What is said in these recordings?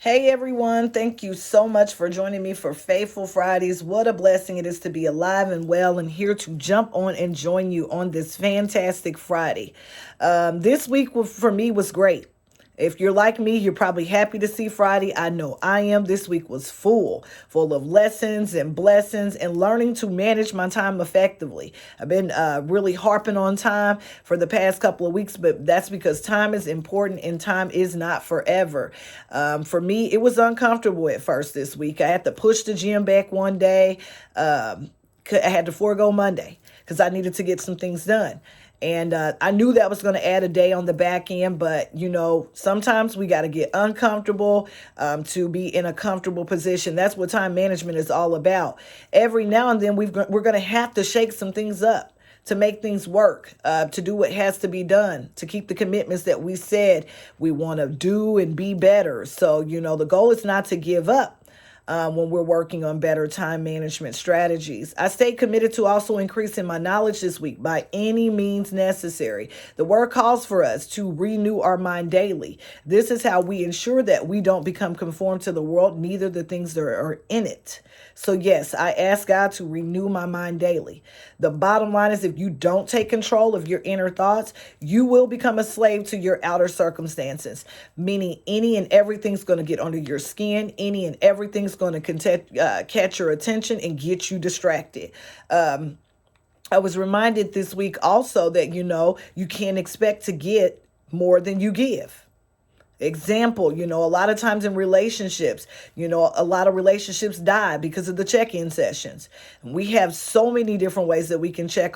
Hey everyone, thank you so much for joining me for Faithful Fridays. What a blessing it is to be alive and well and here to jump on and join you on this fantastic Friday. This week for me was great. If you're like me, you're probably happy to see Friday. I know I am. This week was full of lessons and blessings and learning to manage my time effectively. I've been really harping on time for the past couple of weeks, but that's because time is important and time is not forever. For me, it was uncomfortable at first this week. I had to push the gym back one day. I had to forego Monday because I needed to get some things done. And I knew that was going to add a day on the back end, but sometimes we got to get uncomfortable to be in a comfortable position. That's what time management is all about. Every now and then we're going to have to shake some things up to make things work, to do what has to be done, to keep the commitments that we said we want to do and be better. So, the goal is not to give up when we're working on better time management strategies. I stay committed to also increasing my knowledge this week by any means necessary. The word calls for us to renew our mind daily. This is how we ensure that we don't become conformed to the world, neither the things that are in it. So, yes, I ask God to renew my mind daily. The bottom line is if you don't take control of your inner thoughts, you will become a slave to your outer circumstances, meaning any and everything's going to get under your skin, any and everything's going to catch your attention and get you distracted. I was reminded this week also that, you can't expect to get more than you give. Example, a lot of times in relationships, a lot of relationships die because of the check-in sessions. We have so many different ways that we can check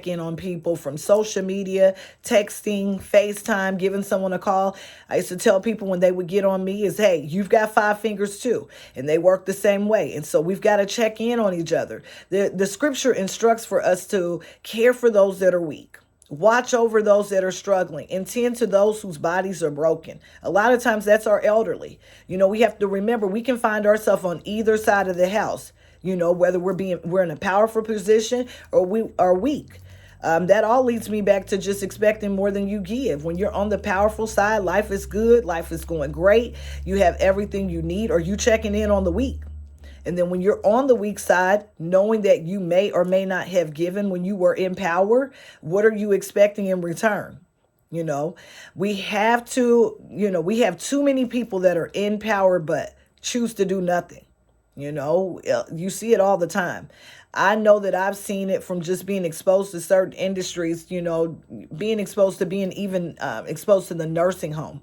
in on people, from social media, texting, FaceTime, giving someone a call. I used to tell people when they would get on me is, hey, you've got five fingers too, and they work the same way. And so we've got to check in on each other. The scripture instructs for us to care for those that are weak. Watch over those that are struggling and tend to those whose bodies are broken. A lot of times that's our elderly. We have to remember we can find ourselves on either side of the house, whether we're in a powerful position or we are weak. That all leads me back to just expecting more than you give. When you're on the powerful side, life is good, life is going great. You have everything you need, or you checking in on the weak. And then when you're on the weak side, knowing that you may or may not have given when you were in power, what are you expecting in return? We have we have too many people that are in power but choose to do nothing. You see it all the time. I know that I've seen it from just being exposed to certain industries, being exposed to being even exposed to the nursing home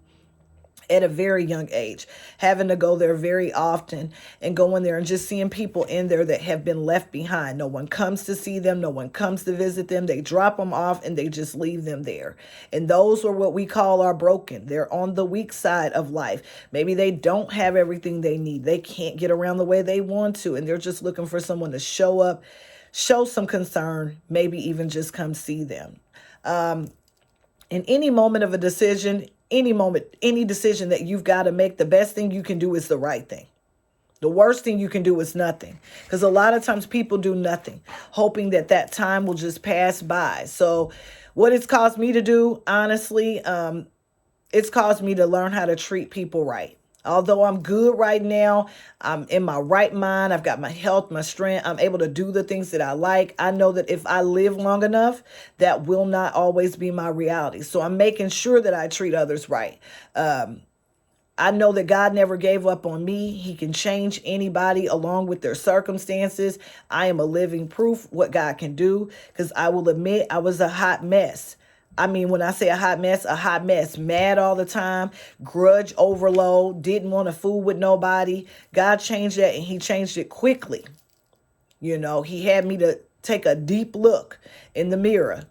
at a very young age, having to go there very often and going there and just seeing people in there that have been left behind. No one comes to see them. No one comes to visit them. They drop them off and they just leave them there. And those are what we call our broken. They're on the weak side of life. Maybe they don't have everything they need. They can't get around the way they want to. And they're just looking for someone to show up, show some concern, maybe even just come see them. In any moment of a decision, any decision that you've got to make, the best thing you can do is the right thing. The worst thing you can do is nothing, because a lot of times people do nothing, hoping that time will just pass by. So what it's caused me to do, honestly, it's caused me to learn how to treat people right. Although I'm good right now, I'm in my right mind, I've got my health, my strength, I'm able to do the things that I like. I know that if I live long enough, that will not always be my reality. So I'm making sure that I treat others right. I know that God never gave up on me. He can change anybody along with their circumstances. I am a living proof what God can do, because I will admit I was a hot mess. I mean, when I say a hot mess, mad all the time, grudge overload, didn't want to fool with nobody. God changed that, and he changed it quickly. He had me to take a deep look in the mirror,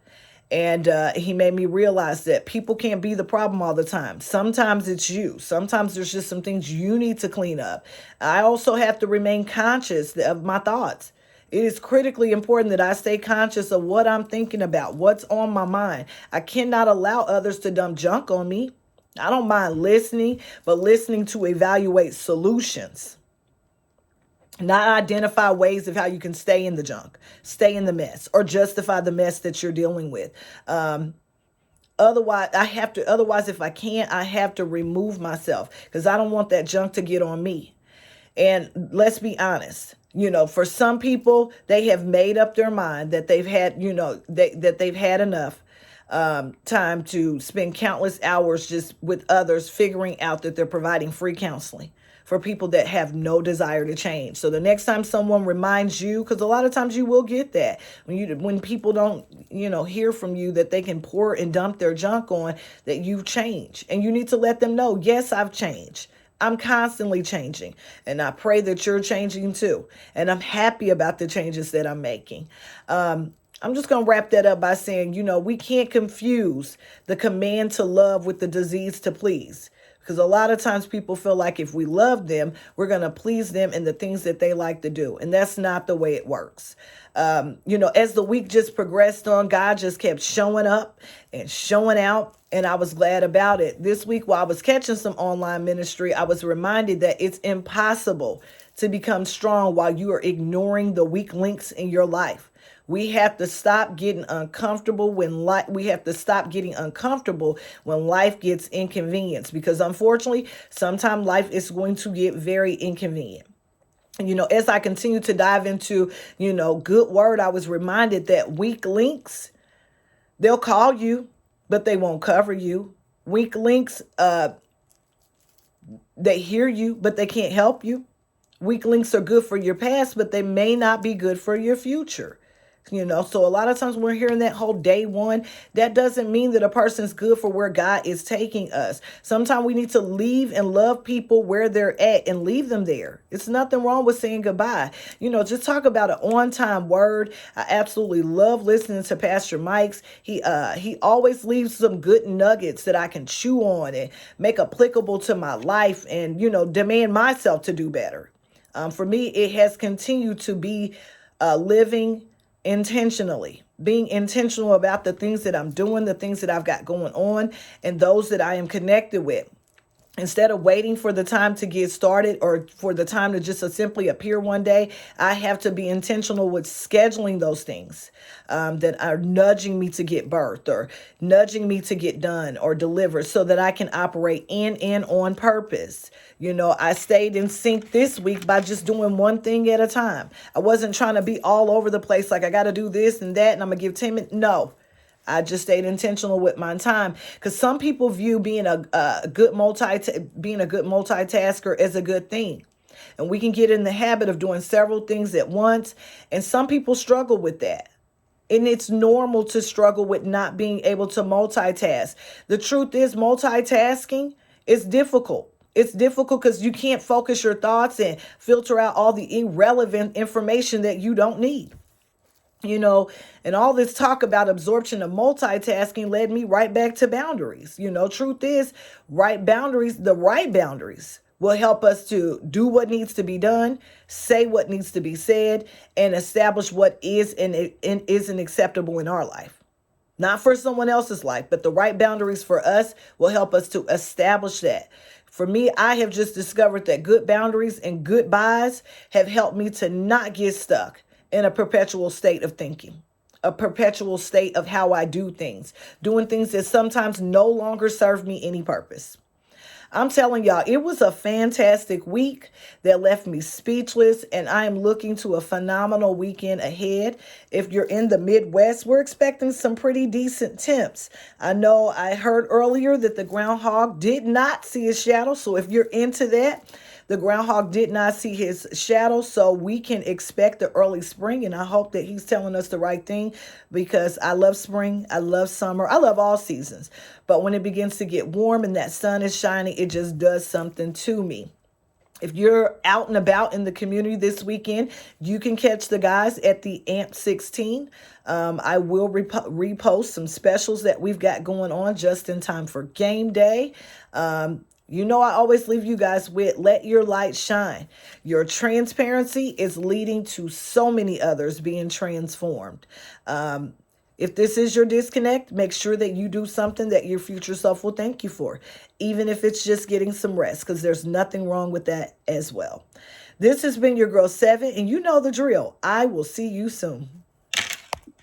and he made me realize that people can't be the problem all the time. Sometimes it's you. Sometimes there's just some things you need to clean up. I also have to remain conscious of my thoughts. It is critically important that I stay conscious of what I'm thinking about, what's on my mind. I cannot allow others to dump junk on me. I don't mind listening, but listening to evaluate solutions, not identify ways of how you can stay in the junk, stay in the mess, or justify the mess that you're dealing with. Otherwise, if I can't, I have to remove myself because I don't want that junk to get on me. And let's be honest, for some people, they have made up their mind that they've had, that they've had enough time to spend countless hours just with others, figuring out that they're providing free counseling for people that have no desire to change. So the next time someone reminds you, because a lot of times you will get that when people don't, hear from you that they can pour and dump their junk on, that you've changed, and you need to let them know, yes, I've changed. I'm constantly changing, and I pray that you're changing too. And I'm happy about the changes that I'm making. I'm just going to wrap that up by saying, we can't confuse the command to love with the disease to please. Because a lot of times people feel like if we love them, we're going to please them in the things that they like to do. And that's not the way it works. As the week just progressed on, God just kept showing up and showing out. And I was glad about it. This week, while I was catching some online ministry, I was reminded that it's impossible to become strong while you are ignoring the weak links in your life. We have to stop getting uncomfortable when life gets inconvenienced, because unfortunately, sometimes life is going to get very inconvenient. As I continue to dive into, good word, I was reminded that weak links, they'll call you, but they won't cover you. Weak links, they hear you, but they can't help you. Weak links are good for your past, but they may not be good for your future. So a lot of times we're hearing that whole day one. That doesn't mean that a person's good for where God is taking us. Sometimes we need to leave and love people where they're at and leave them there. It's nothing wrong with saying goodbye. Just talk about an on-time word. I absolutely love listening to Pastor Mike's. He always leaves some good nuggets that I can chew on and make applicable to my life and, demand myself to do better. For me, it has continued to be living intentionally, being intentional about the things that I'm doing, the things that I've got going on, and those that I am connected with. Instead of waiting for the time to get started or for the time to just simply appear one day, I have to be intentional with scheduling those things that are nudging me to get birthed or nudging me to get done or delivered so that I can operate in and on purpose. I stayed in sync this week by just doing one thing at a time. I wasn't trying to be all over the place like I got to do this and that and I'm going to give 10 minutes. No. I just stayed intentional with my time, because some people view being a good multitasker as a good thing. And we can get in the habit of doing several things at once. And some people struggle with that. And it's normal to struggle with not being able to multitask. The truth is, multitasking is difficult. It's difficult because you can't focus your thoughts and filter out all the irrelevant information that you don't need. And all this talk about absorption of multitasking led me right back to boundaries. Truth is, the right boundaries will help us to do what needs to be done, say what needs to be said, and establish what is and isn't acceptable in our life. Not for someone else's life, but the right boundaries for us will help us to establish that. For me, I have just discovered that good boundaries and goodbyes have helped me to not get stuck in a perpetual state of thinking, a perpetual state of how I do things, doing things that sometimes no longer serve me any purpose. I'm telling y'all, it was a fantastic week that left me speechless, and I am looking to a phenomenal weekend ahead. If you're in the Midwest, we're expecting some pretty decent temps. I know I heard earlier that the groundhog did not see his shadow, so if you're into that, the groundhog did not see his shadow, so we can expect the early spring, and I hope that he's telling us the right thing, because I love spring, I love summer, I love all seasons. But when it begins to get warm and that sun is shining, it just does something to me. If you're out and about in the community this weekend, you can catch the guys at the AMP 16. I will repost some specials that we've got going on just in time for game day. I always leave you guys with, let your light shine. Your transparency is leading to so many others being transformed. If this is your disconnect, make sure that you do something that your future self will thank you for, even if it's just getting some rest, because there's nothing wrong with that as well. This has been your girl 7, and you know the drill. I will see you soon.